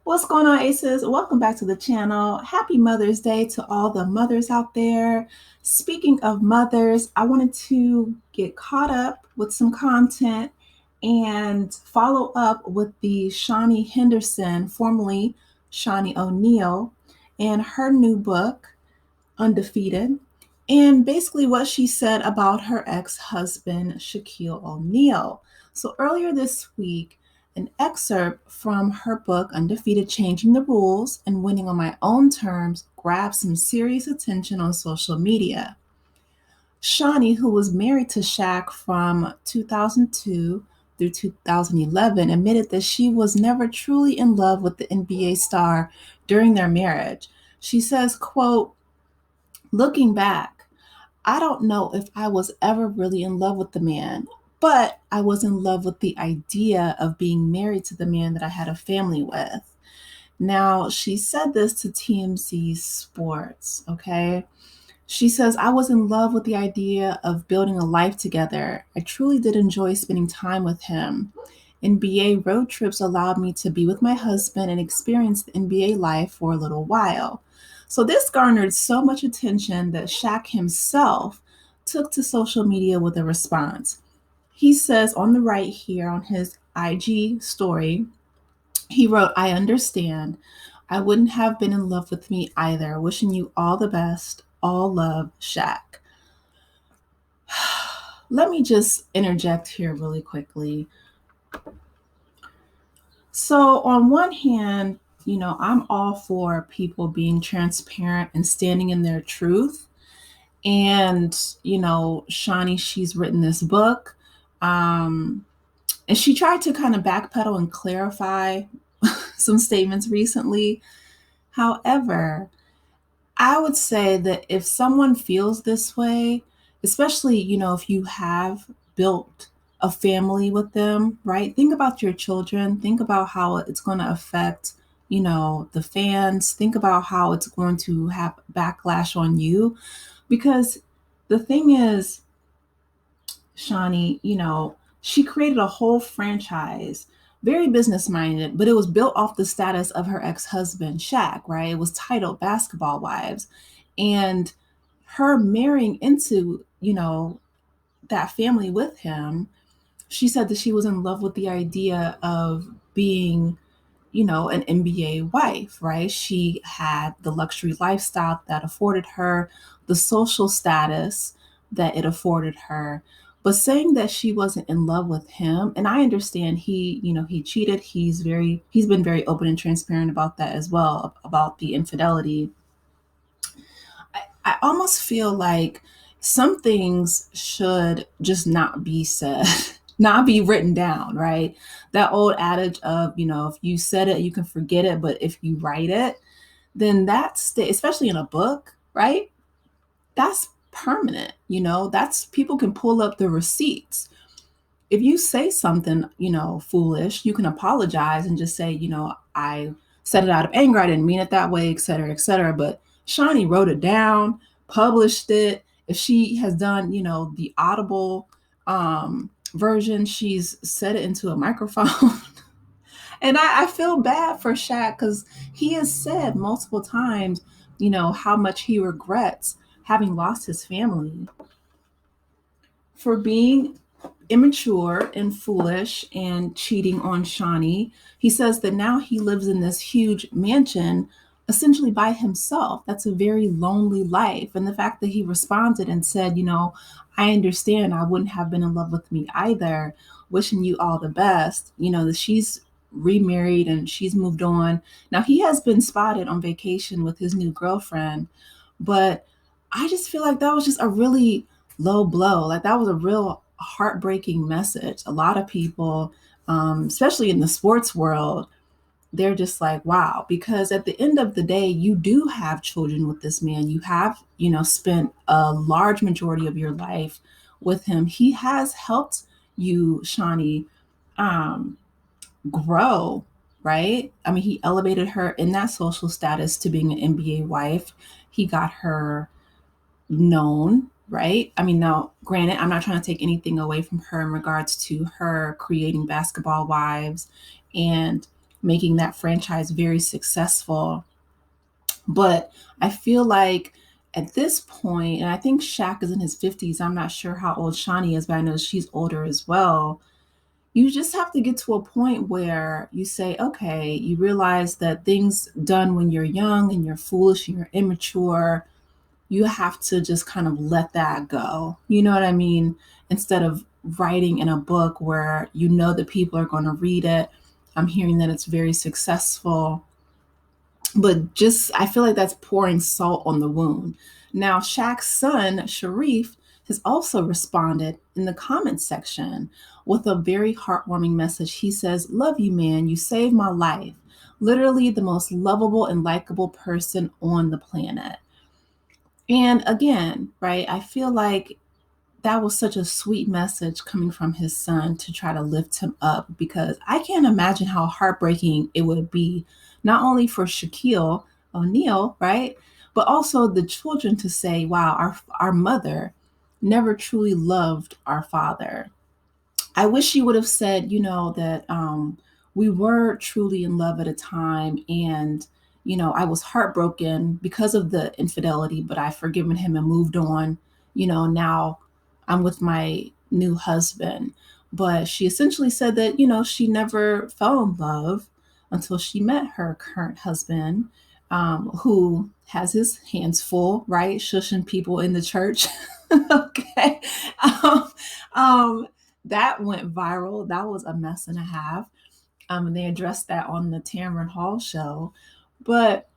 What's going on, Aces? Welcome back to the channel. Happy Mother's Day to all the mothers out there. Speaking of mothers, I wanted to get caught up with some content and follow up with the Shaunie Henderson, formerly Shaunie O Neal, and her new book, Undefeated, and basically what she said about her ex-husband, Shaquille O'Neal. So earlier this week, an excerpt from her book, Undefeated, Changing the Rules and Winning on My Own Terms, grabbed some serious attention on social media. Shaunie, who was married to Shaq from 2002 through 2011, admitted that she was never truly in love with the NBA star during their marriage. She says, quote, looking back, I don't know if I was ever really in love with the man, but I was in love with the idea of being married to the man that I had a family with. Now, she said this to TMZ Sports, okay? She says, I was in love with the idea of building a life together. I truly did enjoy spending time with him. NBA road trips allowed me to be with my husband and experience the NBA life for a little while. So this garnered so much attention that Shaq himself took to social media with a response. He says on the right here on his IG story, he wrote, I understand. I wouldn't have been in love with me either. Wishing you all the best. All love, Shaq. Let me just interject here really quickly. So, on one hand, I'm all for people being transparent and standing in their truth. And, Shaunie, she's written this book. Um, and she tried to kind of backpedal and clarify some statements recently. However, I would say that if someone feels this way, especially, if you have built a family with them, right? Think about your children. Think about how it's going to affect, the fans. Think about how it's going to have backlash on you. Because the thing is, Shaunie, she created a whole franchise, very business minded, but it was built off the status of her ex husband, Shaq, right? It was titled Basketball Wives. And her marrying into, that family with him, she said that she was in love with the idea of being, an NBA wife, right? She had the luxury lifestyle that afforded her, the social status that it afforded her. But saying that she wasn't in love with him, and I understand he cheated. He's been very open and transparent about that as well, about the infidelity. I almost feel like some things should just not be said, not be written down, right? That old adage of, if you said it, you can forget it, but if you write it, then that's especially in a book, right? That's permanent, that's people can pull up the receipts. If you say something, foolish, you can apologize and just say, I said it out of anger. I didn't mean it that way, et cetera, et cetera. But Shaunie wrote it down, published it. If she has done, the audible version, she's set it into a microphone. And I feel bad for Shaq because he has said multiple times, how much he regrets having lost his family for being immature and foolish and cheating on Shaunie. He says that now he lives in this huge mansion essentially by himself. That's a very lonely life. And the fact that he responded and said, I understand, I wouldn't have been in love with me either, wishing you all the best, that she's remarried and she's moved on. Now he has been spotted on vacation with his new girlfriend, but I just feel like that was just a really low blow. Like that was a real heartbreaking message. A lot of people, especially in the sports world, they're just like, wow, because at the end of the day, you do have children with this man. You have, spent a large majority of your life with him. He has helped you, Shaunie, um, grow, right? I mean, he elevated her in that social status to being an NBA wife. He got her known, right? I mean, now, granted, I'm not trying to take anything away from her in regards to her creating Basketball Wives and making that franchise very successful. But I feel like at this point, and I think Shaq is in his 50s. I'm not sure how old Shaunie is, but I know she's older as well. You just have to get to a point where you say, okay, you realize that things done when you're young and you're foolish and you're immature, you have to just kind of let that go. You know what I mean? Instead of writing in a book where you know that people are going to read it. I'm hearing that it's very successful, but just I feel like that's pouring salt on the wound. Now, Shaq's son, Sharif, has also responded in the comments section with a very heartwarming message. He says, "Love you, man. You saved my life. Literally the most lovable and likable person on the planet." And again, right, I feel like that was such a sweet message coming from his son to try to lift him up, because I can't imagine how heartbreaking it would be, not only for Shaquille O'Neal, right, but also the children to say, wow, our mother never truly loved our father. I wish you would have said, that we were truly in love at a time, and I was heartbroken because of the infidelity, but I've forgiven him and moved on. Now I'm with my new husband. But she essentially said that, she never fell in love until she met her current husband, who has his hands full, right? Shushing people in the church. Okay. Um, um, that went viral. That was a mess and a half. And they addressed that on the Tamron Hall show. But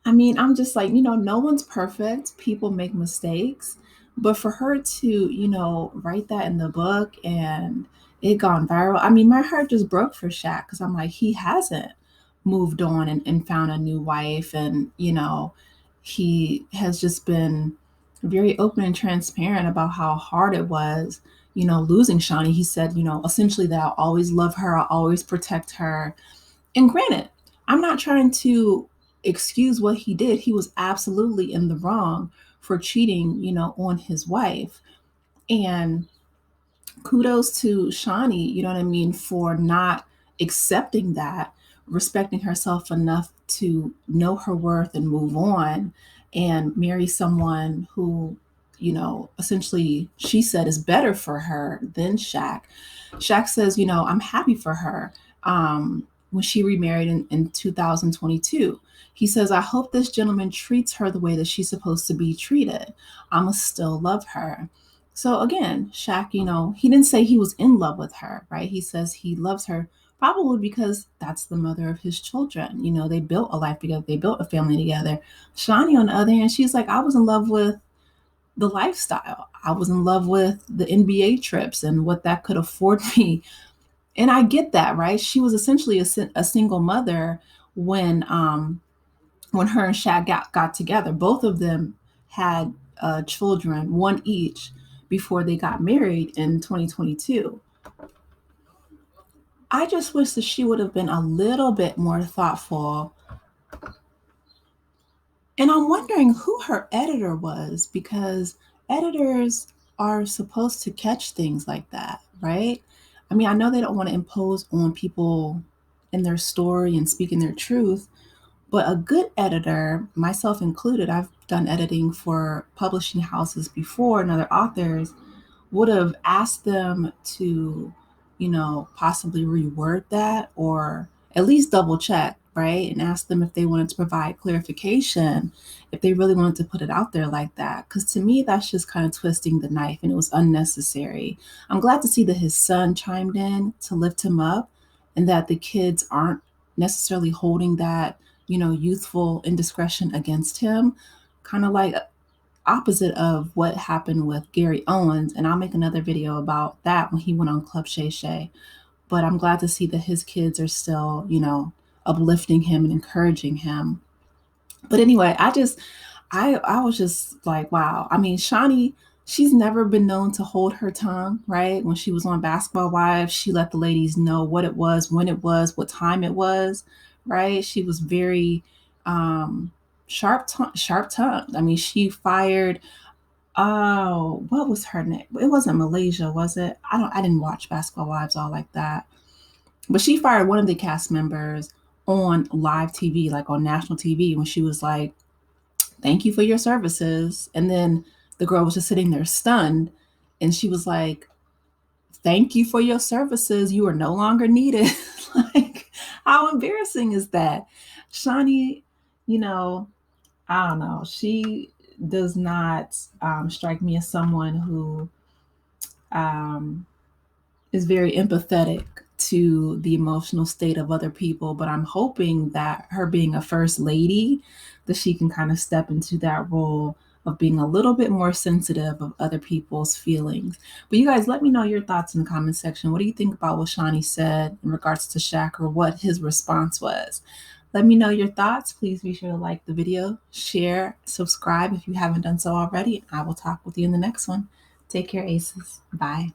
I mean, I'm just like, no one's perfect. People make mistakes. But for her to, write that in the book and it gone viral, I mean, my heart just broke for Shaq, because I'm like, he hasn't moved on and found a new wife. And, he has just been very open and transparent about how hard it was, losing Shaunie. He said, essentially that I'll always love her, I'll always protect her. And granted, I'm not trying to excuse what he did. He was absolutely in the wrong for cheating, on his wife. And kudos to Shaunie, you know what I mean, for not accepting that, respecting herself enough to know her worth and move on and marry someone who, essentially she said is better for her than Shaq. Shaq says, I'm happy for her. When she remarried in 2022, he says, I hope this gentleman treats her the way that she's supposed to be treated. I'ma still love her. So again, Shaq, he didn't say he was in love with her, right? He says he loves her probably because that's the mother of his children. They built a life together, they built a family together. Shaunie, on the other hand, she's like, I was in love with the lifestyle. I was in love with the NBA trips and what that could afford me. And I get that, right? She was essentially a single mother when her and Shaq got together. Both of them had children, one each, before they got married in 2022. I just wish that she would have been a little bit more thoughtful. And I'm wondering who her editor was, because editors are supposed to catch things like that, right? I mean, I know they don't want to impose on people in their story and speaking their truth, but a good editor, myself included, I've done editing for publishing houses before and other authors, would have asked them to, possibly reword that, or at least double check, right? And ask them if they wanted to provide clarification, if they really wanted to put it out there like that. Because to me, that's just kind of twisting the knife and it was unnecessary. I'm glad to see that his son chimed in to lift him up and that the kids aren't necessarily holding that, youthful indiscretion against him. Kind of like opposite of what happened with Gary Owens. And I'll make another video about that when he went on Club Shay Shay. But I'm glad to see that his kids are still, uplifting him and encouraging him. But anyway, I was just like, wow. I mean, Shaunie, she's never been known to hold her tongue, right? When she was on Basketball Wives, she let the ladies know what it was, when it was, what time it was, right? She was very sharp tongued. I mean, she fired. Oh, what was her name? It wasn't Malaysia, was it? I didn't watch Basketball Wives all like that. But she fired one of the cast members on live TV, like on national TV, when she was like, thank you for your services. And then the girl was just sitting there stunned. And she was like, thank you for your services. You are no longer needed. Like, how embarrassing is that? Shaunie, you know, I don't know. She does not strike me as someone who um, is very empathetic to the emotional state of other people, but I'm hoping that her being a first lady, that she can kind of step into that role of being a little bit more sensitive of other people's feelings. But you guys, let me know your thoughts in the comment section. What do you think about what Shaunie said in regards to Shaq, or what his response was? Let me know your thoughts. Please be sure to like the video, share, subscribe if you haven't done so already. I will talk with you in the next one. Take care, Aces. Bye.